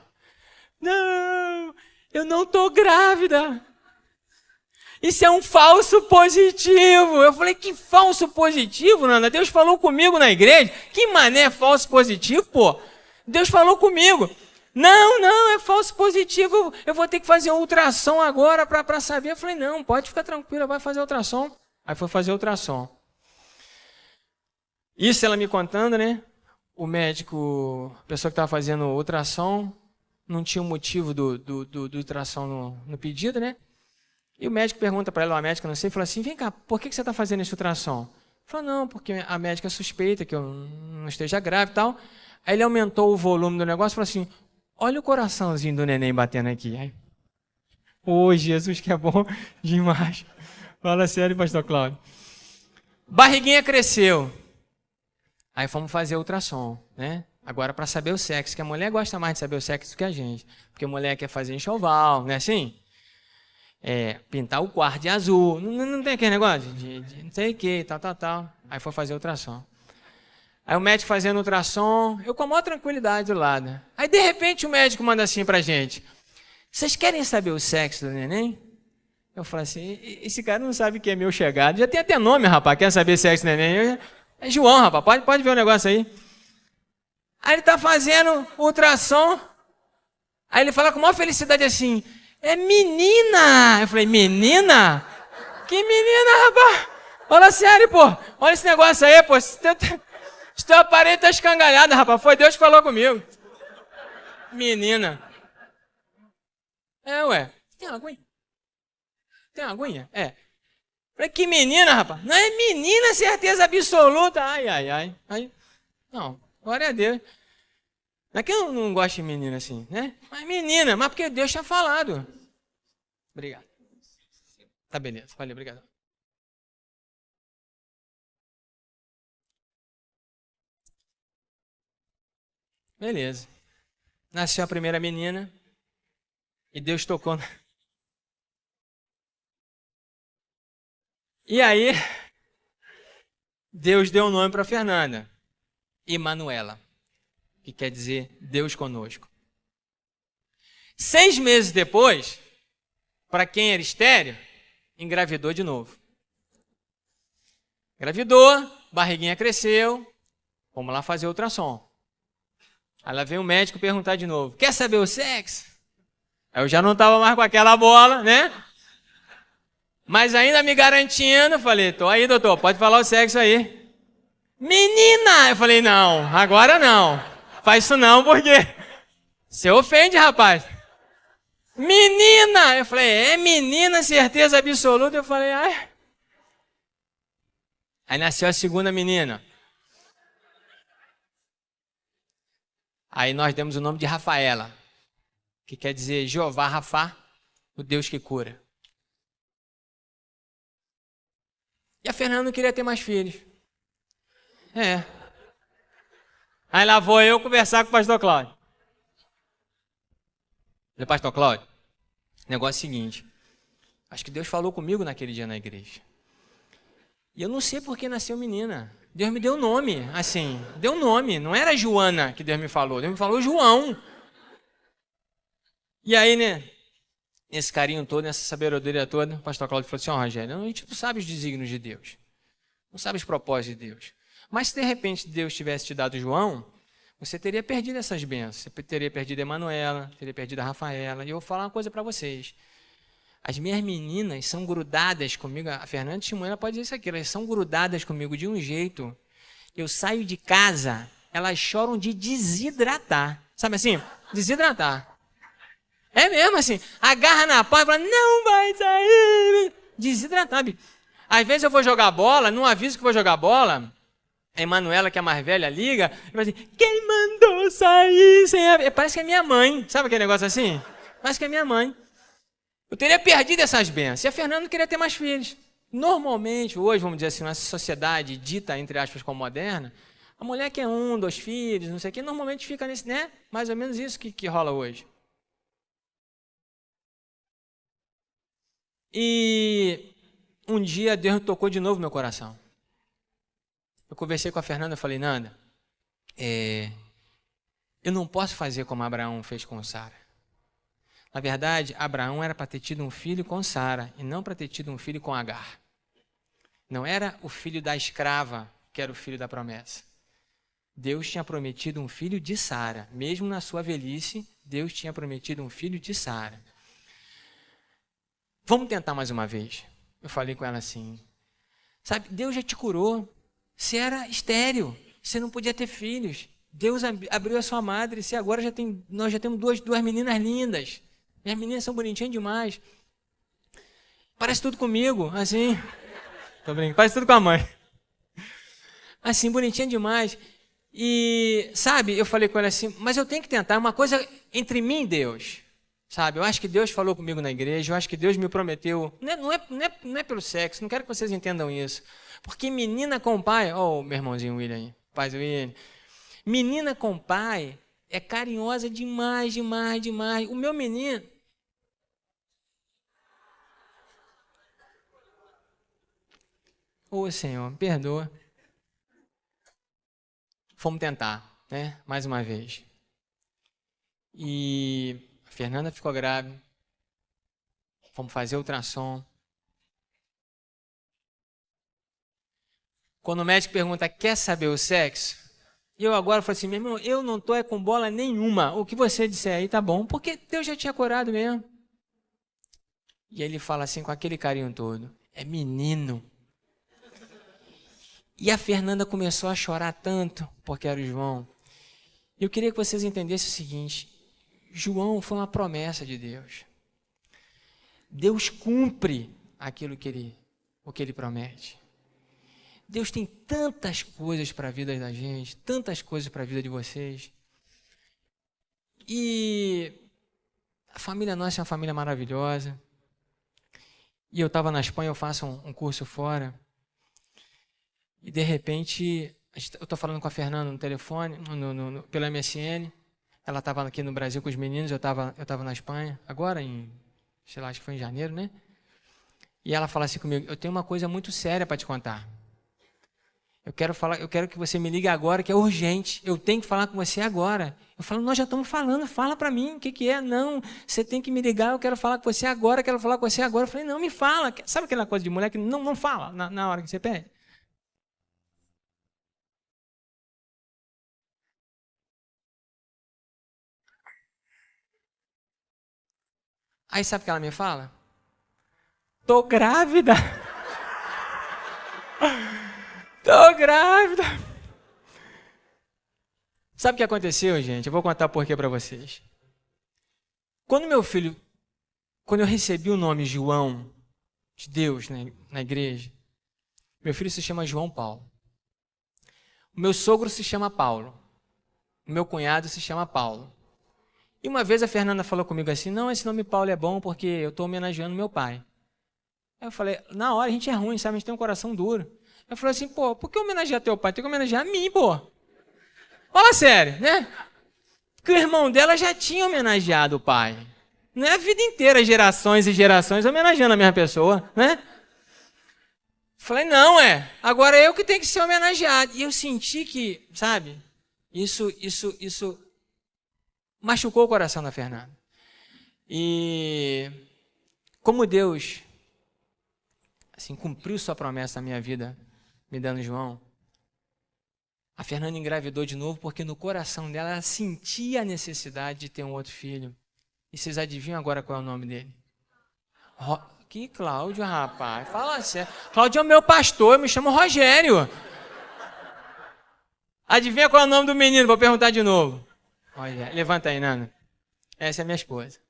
Não, eu não estou grávida. Isso é um falso positivo. Eu falei, que falso positivo, Nanda? Deus falou comigo na igreja. Que mané falso positivo, pô? Deus falou comigo. Não, é falso positivo. Eu vou ter que fazer ultrassom agora para saber. Eu falei, não, pode ficar tranquila, vai fazer ultrassom. Aí foi fazer ultrassom. Isso ela me contando, né? O médico, a pessoa que estava fazendo o ultrassom, não tinha o motivo do ultrassom no pedido, né? E o médico pergunta para ela, uma médica, não sei, falou assim, vem cá, por que você está fazendo esse ultrassom? Falou, não, porque a médica suspeita que eu não esteja grávida e tal. Aí ele aumentou o volume do negócio e falou assim, olha o coraçãozinho do neném batendo aqui. Aí, Jesus, que é bom demais. Fala sério, pastor Cláudio. Barriguinha cresceu. Aí fomos fazer ultrassom, né? Agora para saber o sexo, que a mulher gosta mais de saber o sexo do que a gente. Porque a mulher quer fazer enxoval, não é assim? Pintar o quarto de azul. Não tem aquele negócio de não sei o que, tal. Aí foi fazer ultrassom. Aí o médico fazendo ultrassom, eu com a maior tranquilidade do lado. Aí de repente o médico manda assim pra gente, vocês querem saber o sexo do neném? Eu falo assim, esse cara não sabe que é meu chegado. Já tem até nome, rapaz, quer saber sexo do neném? É João, rapaz, pode ver o negócio aí. Aí ele tá fazendo ultrassom. Aí ele fala com maior felicidade assim, é menina! Eu falei, menina? Que menina, rapaz? Fala sério, pô. Olha esse negócio aí, pô. Esse teu aparelho tá escangalhado, rapaz. Foi Deus que falou comigo. Menina. É, ué. Tem uma aguinha? Tem uma aguinha? É. Falei, que menina, rapaz? Não é menina, certeza absoluta. Ai, ai, ai. Aí, não, glória a Deus. Não é que eu não gosto de menina assim, né? Mas menina, mas porque Deus tinha falado. Obrigado. Tá, beleza. Valeu, obrigado. Beleza. Nasceu a primeira menina e Deus tocou. E aí, Deus deu o nome para Fernanda, Emanuela, que quer dizer Deus conosco. 6 meses depois, para quem era estéril, engravidou de novo. Engravidou, barriguinha cresceu, vamos lá fazer ultrassom. Aí lá vem o médico perguntar de novo, quer saber o sexo? Aí eu já não estava mais com aquela bola, né? Mas ainda me garantindo, falei, tô aí, doutor, pode falar o sexo aí. Menina! Eu falei, não, agora não. Faz isso não, porque você ofende, rapaz. Menina! Eu falei, é menina, certeza absoluta. Eu falei, ai. Aí nasceu a segunda menina. Aí nós demos o nome de Rafaela, que quer dizer Jeová Rafá, o Deus que cura. E a Fernanda não queria ter mais filhos. É. Aí lá vou eu conversar com o pastor Cláudio. Falei, pastor Cláudio, negócio é o seguinte. Acho que Deus falou comigo naquele dia na igreja. E eu não sei por que nasceu menina. Deus me deu um nome, assim, deu um nome. Não era Joana que Deus me falou. Deus me falou João. E aí, né, nesse carinho todo, nessa sabedoria toda, o pastor Cláudio falou assim, ó, Rogério, a gente não sabe os desígnios de Deus. Não sabe os propósitos de Deus. Mas se de repente Deus tivesse te dado João, você teria perdido essas bênçãos. Você teria perdido a Emanuela, teria perdido a Rafaela. E eu vou falar uma coisa para vocês. As minhas meninas são grudadas comigo, a Fernanda Timoena pode dizer isso aqui, elas são grudadas comigo de um jeito. Eu saio de casa, elas choram de desidratar. Sabe assim? Desidratar. É mesmo assim, agarra na pá e fala, não vai sair. Desidratar. Às vezes eu vou jogar bola, não aviso que vou jogar bola, a Emanuela, que é a mais velha, liga e fala assim, quem mandou sair sem a... Parece que é minha mãe, sabe aquele negócio assim? Parece que é minha mãe. Eu teria perdido essas bênçãos. E a Fernanda não queria ter mais filhos. Normalmente, hoje, vamos dizer assim, nessa sociedade dita, entre aspas, como moderna, a mulher quer 1, 2 filhos, não sei o quê, normalmente fica nesse, né? Mais ou menos isso que rola hoje. E um dia Deus tocou de novo meu coração. Eu conversei com a Fernanda e falei, Nanda, eu não posso fazer como Abraão fez com Sara. Na verdade, Abraão era para ter tido um filho com Sara e não para ter tido um filho com Agar. Não era o filho da escrava que era o filho da promessa. Deus tinha prometido um filho de Sara. Mesmo na sua velhice, Deus tinha prometido um filho de Sara. Vamos tentar mais uma vez. Eu falei com ela assim, sabe, Deus já te curou. Você era estéril, você não podia ter filhos. Deus abriu a sua madre, você agora nós já temos duas meninas lindas. Minhas meninas são bonitinhas demais. Parece tudo comigo, assim. Tô brincando, parece tudo com a mãe. Assim, bonitinha demais. E, sabe, eu falei com ela assim, mas eu tenho que tentar uma coisa entre mim e Deus. Sabe, eu acho que Deus falou comigo na igreja, eu acho que Deus me prometeu. Não é pelo sexo, não quero que vocês entendam isso. Porque menina com pai, ó, meu irmãozinho William aí, pai do William. Menina com pai é carinhosa demais, demais, demais. O meu menino... Ô, Senhor, me perdoa. Fomos tentar, né? Mais uma vez. E a Fernanda ficou grávida. Fomos fazer ultrassom. Quando o médico pergunta, quer saber o sexo? E eu agora falo assim, meu irmão, eu não tô com bola nenhuma. O que você disser aí tá bom, porque Deus já tinha curado mesmo. E ele fala assim com aquele carinho todo, é menino. E a Fernanda começou a chorar tanto, porque era o João. E eu queria que vocês entendessem o seguinte, João foi uma promessa de Deus. Deus cumpre aquilo que ele promete. Deus tem tantas coisas para a vida da gente, tantas coisas para a vida de vocês. E a família nossa é uma família maravilhosa. E eu estava na Espanha, eu faço um curso fora. E de repente, eu estou falando com a Fernanda no telefone, pelo MSN. Ela estava aqui no Brasil com os meninos, eu estava na Espanha, agora sei lá, acho que foi em janeiro, né? E ela fala assim comigo, eu tenho uma coisa muito séria para te contar. Eu quero que você me ligue agora, que é urgente. Eu tenho que falar com você agora. Eu falo, nós já estamos falando, fala para mim, o que é? Não, você tem que me ligar, eu quero falar com você agora, quero falar com você agora. Eu falei, não, me fala. Sabe aquela coisa de mulher que não fala na hora que você pede? Aí sabe o que ela me fala? Tô grávida. Tô grávida. Sabe o que aconteceu, gente? Eu vou contar por quê para vocês. Quando eu recebi o nome João, de Deus, na igreja, meu filho se chama João Paulo. O meu sogro se chama Paulo. O meu cunhado se chama Paulo. E uma vez a Fernanda falou comigo assim, não, esse nome Paulo é bom porque eu estou homenageando meu pai. Aí eu falei, na hora a gente é ruim, sabe? A gente tem um coração duro. Eu falei assim, pô, por que homenagear teu pai? Tem que homenagear a mim, pô. Fala sério, né? Porque o irmão dela já tinha homenageado o pai. Não é a vida inteira, gerações e gerações, homenageando a mesma pessoa, né? Falei, não, agora eu que tenho que ser homenageado. E eu senti que, sabe, isso machucou o coração da Fernanda. E como Deus, assim, cumpriu sua promessa na minha vida, me dando João, a Fernanda engravidou de novo porque no coração dela ela sentia a necessidade de ter um outro filho. E vocês adivinham agora qual é o nome dele? Que Cláudio, rapaz? Fala sério. Cláudio é o meu pastor, eu me chamo Rogério. Adivinha qual é o nome do menino? Vou perguntar de novo. Olha, levanta aí, Nana. Essa é minha esposa.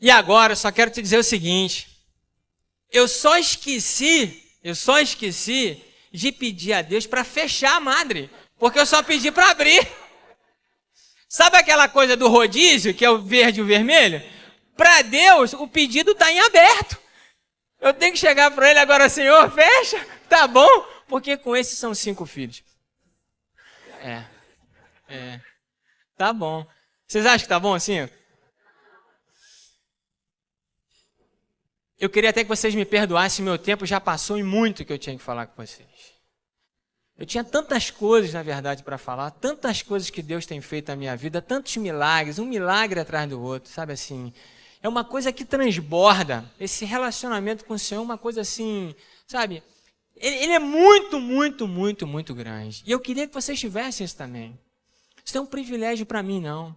E agora eu só quero te dizer o seguinte. Eu só esqueci de pedir a Deus para fechar a madre. Porque eu só pedi para abrir. Sabe aquela coisa do rodízio, que é o verde e o vermelho? Para Deus, o pedido está em aberto. Eu tenho que chegar para ele agora, Senhor, fecha, tá bom? Porque com esses são 5 filhos. Tá bom. Vocês acham que tá bom, 5? Eu queria até que vocês me perdoassem, meu tempo já passou e muito que eu tinha que falar com vocês. Eu tinha tantas coisas, na verdade, para falar, tantas coisas que Deus tem feito na minha vida, tantos milagres, um milagre atrás do outro, sabe assim? É uma coisa que transborda, esse relacionamento com o Senhor, uma coisa assim, sabe? Ele é muito, muito, muito, muito grande. E eu queria que vocês tivessem isso também. Isso não é um privilégio para mim, não.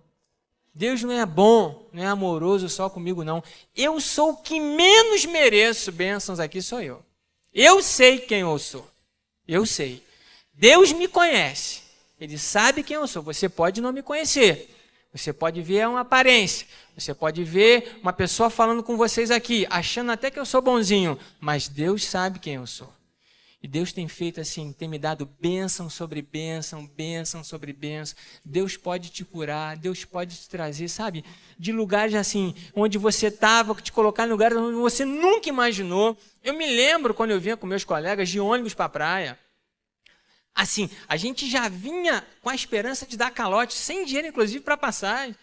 Deus não é bom, não é amoroso só comigo, não. Eu sou o que menos mereço bênçãos aqui, sou eu. Eu sei quem eu sou. Eu sei. Deus me conhece. Ele sabe quem eu sou. Você pode não me conhecer. Você pode ver uma aparência. Você pode ver uma pessoa falando com vocês aqui, achando até que eu sou bonzinho. Mas Deus sabe quem eu sou. E Deus tem feito assim, tem me dado bênção sobre bênção, bênção sobre bênção. Deus pode te curar, Deus pode te trazer, sabe? De lugares assim, onde você estava, te colocar em lugares onde você nunca imaginou. Eu me lembro quando eu vinha com meus colegas de ônibus para a praia. Assim, a gente já vinha com a esperança de dar calote, sem dinheiro inclusive para passagem.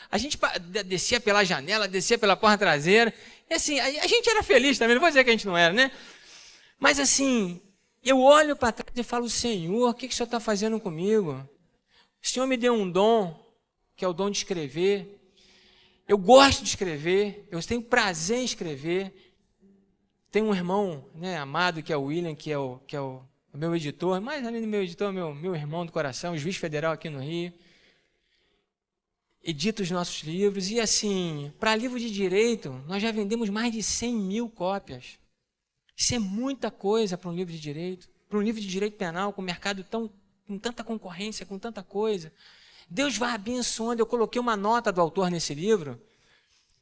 A gente descia pela janela, descia pela porta traseira. E assim, a gente era feliz também, não vou dizer que a gente não era, né? Mas assim, eu olho para trás e falo, Senhor, o que o Senhor está fazendo comigo? O Senhor me deu um dom que é o dom de escrever. Eu gosto de escrever, eu tenho prazer em escrever. Tem um irmão, né, amado, que é o William, que é o meu editor, mas além do meu editor, meu irmão do coração, juiz federal aqui no Rio. Edita os nossos livros e assim, para livro de direito, nós já vendemos mais de 100 mil cópias. Isso é muita coisa para um livro de direito, para um livro de direito penal, com mercado com tanta concorrência, com tanta coisa. Deus vai abençoando. Eu coloquei uma nota do autor nesse livro,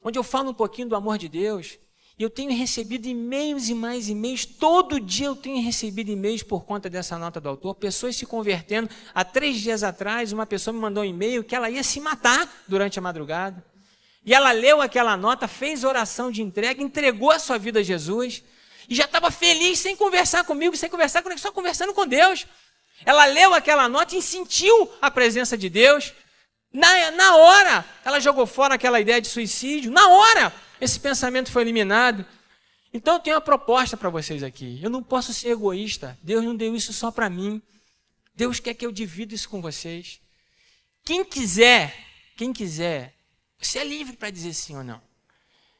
onde eu falo um pouquinho do amor de Deus. E eu tenho recebido e-mails e mais e-mails. Todo dia eu tenho recebido e-mails por conta dessa nota do autor. Pessoas se convertendo. Há 3 dias atrás, uma pessoa me mandou um e-mail que ela ia se matar durante a madrugada. E ela leu aquela nota, fez oração de entrega, entregou a sua vida a Jesus. E já estava feliz, sem conversar comigo, sem conversar comigo, só conversando com Deus. Ela leu aquela nota e sentiu a presença de Deus. Na hora, ela jogou fora aquela ideia de suicídio. Na hora, esse pensamento foi eliminado. Então eu tenho uma proposta para vocês aqui. Eu não posso ser egoísta. Deus não deu isso só para mim. Deus quer que eu divida isso com vocês. Quem quiser, você é livre para dizer sim ou não.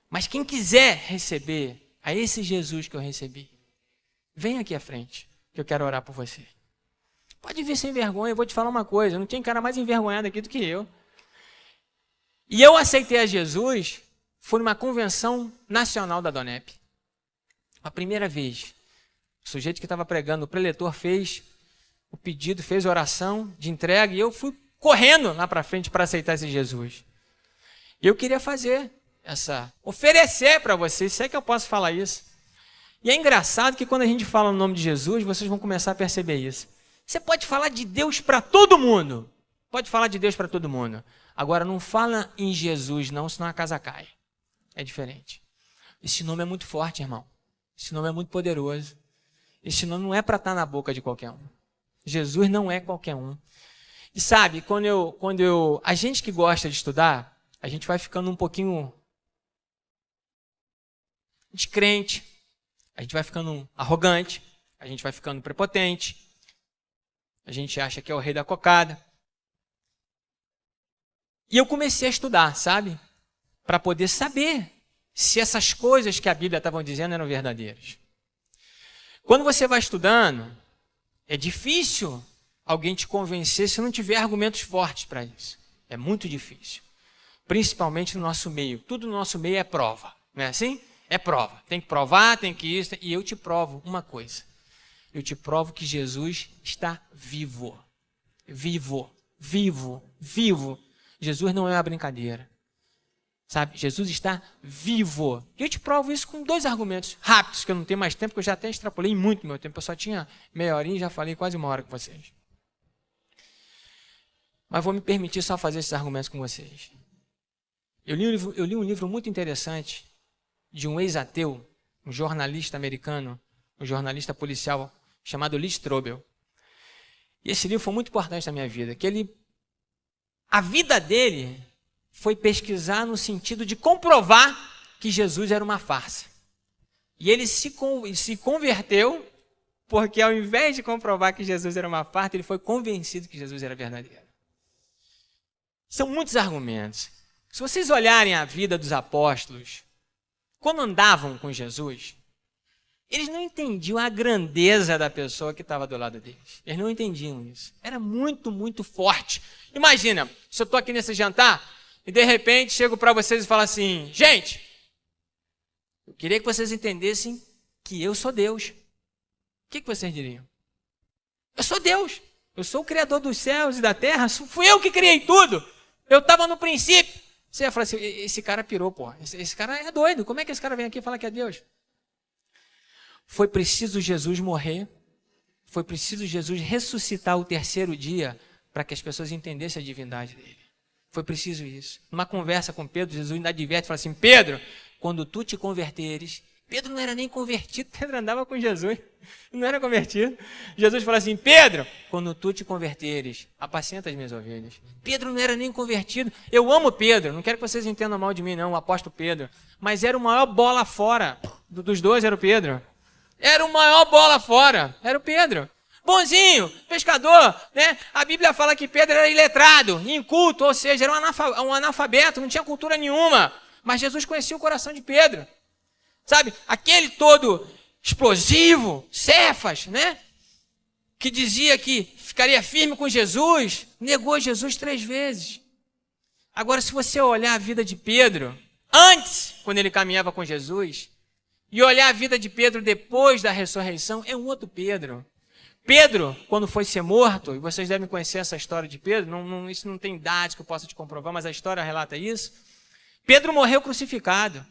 Mas quem quiser receber a esse Jesus que eu recebi, vem aqui à frente, que eu quero orar por você. Pode vir sem vergonha, eu vou te falar uma coisa, não tem cara mais envergonhado aqui do que eu. E eu aceitei a Jesus, foi numa convenção nacional da DONEP. A primeira vez, o sujeito que estava pregando, o preletor fez o pedido, fez a oração de entrega, e eu fui correndo lá para frente para aceitar esse Jesus. E eu queria oferecer para vocês, se é que eu posso falar isso. E é engraçado que quando a gente fala no nome de Jesus, vocês vão começar a perceber isso. Você pode falar de Deus para todo mundo. Pode falar de Deus para todo mundo. Agora, não fala em Jesus, não, senão a casa cai. É diferente. Esse nome é muito forte, irmão. Esse nome é muito poderoso. Esse nome não é para estar na boca de qualquer um. Jesus não é qualquer um. E sabe, a gente que gosta de estudar, a gente vai ficando um pouquinho descrente, a gente vai ficando arrogante, a gente vai ficando prepotente, a gente acha que é o rei da cocada. E eu comecei a estudar, sabe? Para poder saber se essas coisas que a Bíblia estava dizendo eram verdadeiras. Quando você vai estudando, é difícil alguém te convencer se não tiver argumentos fortes para isso. É muito difícil. Principalmente no nosso meio. Tudo no nosso meio é prova. Não é assim? É prova. Tem que provar, tem que isso. E eu te provo uma coisa. Eu te provo que Jesus está vivo. Vivo. Vivo. Vivo. Jesus não é uma brincadeira. Sabe? Jesus está vivo. E eu te provo isso com 2 argumentos rápidos, que eu não tenho mais tempo, que eu já até extrapolei muito meu tempo. Eu só tinha meia horinha e já falei quase 1 hora com vocês. Mas vou me permitir só fazer esses argumentos com vocês. Eu li um livro muito interessante de um ex-ateu, um jornalista americano, um jornalista policial chamado Lee Strobel. E esse livro foi muito importante na minha vida, a vida dele foi pesquisar no sentido de comprovar que Jesus era uma farsa. E ele se converteu porque, ao invés de comprovar que Jesus era uma farsa, ele foi convencido que Jesus era verdadeiro. São muitos argumentos. Se vocês olharem a vida dos apóstolos, quando andavam com Jesus, eles não entendiam a grandeza da pessoa que estava do lado deles. Eles não entendiam isso. Era muito, muito forte. Imagina, se eu estou aqui nesse jantar e de repente chego para vocês e falo assim: gente, eu queria que vocês entendessem que eu sou Deus. O que vocês diriam? Eu sou Deus. Eu sou o Criador dos céus e da terra. Fui eu que criei tudo. Eu estava no princípio. Você ia falar assim: esse cara pirou, pô. Esse cara é doido. Como é que esse cara vem aqui e fala que é Deus? Foi preciso Jesus morrer. Foi preciso Jesus ressuscitar o 3º dia para que as pessoas entendessem a divindade dele. Foi preciso isso. Numa conversa com Pedro, Jesus ainda adverte e fala assim: Pedro, quando tu te converteres... Pedro não era nem convertido, Pedro andava com Jesus, não era convertido. Jesus fala assim: Pedro, quando tu te converteres, apacenta as minhas ovelhas. Pedro não era nem convertido. Eu amo Pedro, não quero que vocês entendam mal de mim não, o apóstolo Pedro. Mas era o maior bola fora dos 2, era o Pedro. Era o maior bola fora, era o Pedro. bonzinho, pescador, né? A Bíblia fala que Pedro era iletrado, inculto, ou seja, era um analfabeto, não tinha cultura nenhuma. Mas Jesus conhecia o coração de Pedro. Sabe, aquele todo explosivo, Cefas, né? Que dizia que ficaria firme com Jesus, negou Jesus 3 vezes. Agora, se você olhar a vida de Pedro, antes, quando ele caminhava com Jesus, e olhar a vida de Pedro depois da ressurreição, é um outro Pedro. Pedro, quando foi ser morto, e vocês devem conhecer essa história de Pedro, isso não tem dados que eu possa te comprovar, mas a história relata isso. Pedro morreu crucificado.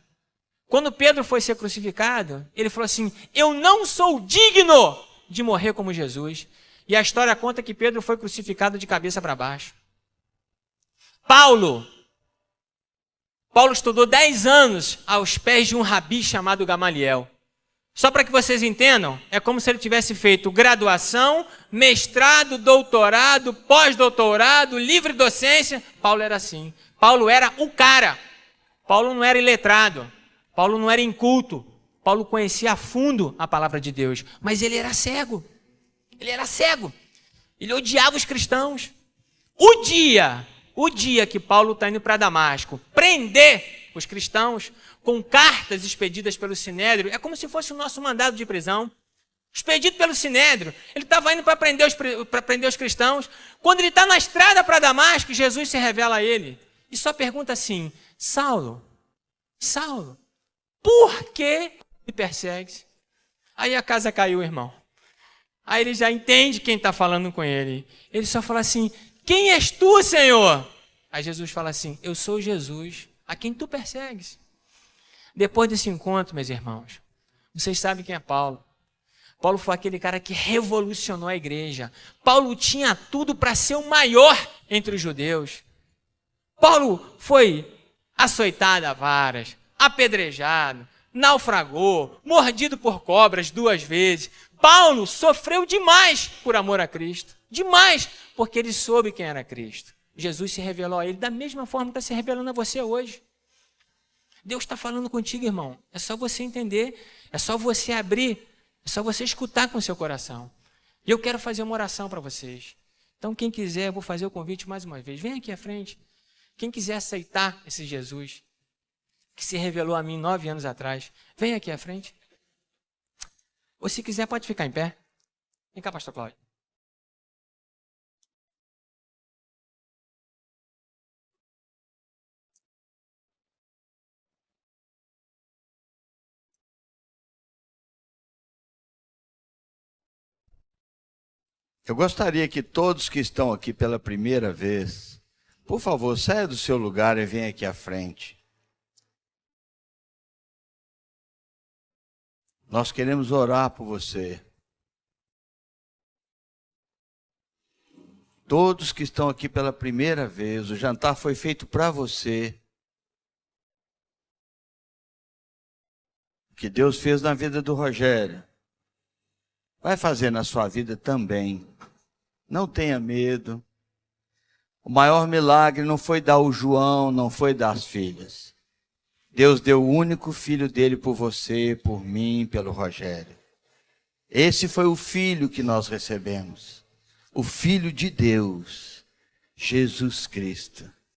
Quando Pedro foi ser crucificado, ele falou assim, eu não sou digno de morrer como Jesus. E a história conta que Pedro foi crucificado de cabeça para baixo. Paulo estudou 10 anos aos pés de um rabi chamado Gamaliel. Só para que vocês entendam, é como se ele tivesse feito graduação, mestrado, doutorado, pós-doutorado, livre docência. Paulo era assim. Paulo era o cara. Paulo não era iletrado. Paulo não era inculto. Paulo conhecia a fundo a palavra de Deus. Mas ele era cego. Ele era cego. Ele odiava os cristãos. O dia que Paulo está indo para Damasco prender os cristãos com cartas expedidas pelo Sinédrio, é como se fosse o nosso mandado de prisão. Expedido pelo Sinédrio. Ele estava indo para prender os cristãos. Quando ele está na estrada para Damasco, Jesus se revela a ele. E só pergunta assim, Saulo, por que me persegues? Aí a casa caiu, irmão. Aí ele já entende quem está falando com ele. Ele só fala assim, quem és tu, Senhor? Aí Jesus fala assim, eu sou Jesus, a quem tu persegues. Depois desse encontro, meus irmãos, vocês sabem quem é Paulo. Paulo foi aquele cara que revolucionou a igreja. Paulo tinha tudo para ser o maior entre os judeus. Paulo foi açoitado a varas, apedrejado, naufragou, mordido por cobras 2 vezes. Paulo sofreu demais por amor a Cristo. Demais, porque ele soube quem era Cristo. Jesus se revelou a ele da mesma forma que está se revelando a você hoje. Deus está falando contigo, irmão. É só você entender, é só você abrir, é só você escutar com o seu coração. E eu quero fazer uma oração para vocês. Então, quem quiser, eu vou fazer o convite mais uma vez. Vem aqui à frente. Quem quiser aceitar esse Jesus, que se revelou a mim 9 anos atrás, vem aqui à frente. Ou se quiser, pode ficar em pé. Vem cá, pastor Cláudio. Eu gostaria que todos que estão aqui pela primeira vez, por favor, saia do seu lugar e venha aqui à frente. Nós queremos orar por você. Todos que estão aqui pela primeira vez, o jantar foi feito para você. O que Deus fez na vida do Rogério, vai fazer na sua vida também. Não tenha medo. O maior milagre não foi dar o João, não foi dar as filhas. Deus deu o único filho dele por você, por mim, pelo Rogério. Esse foi o filho que nós recebemos. O Filho de Deus, Jesus Cristo.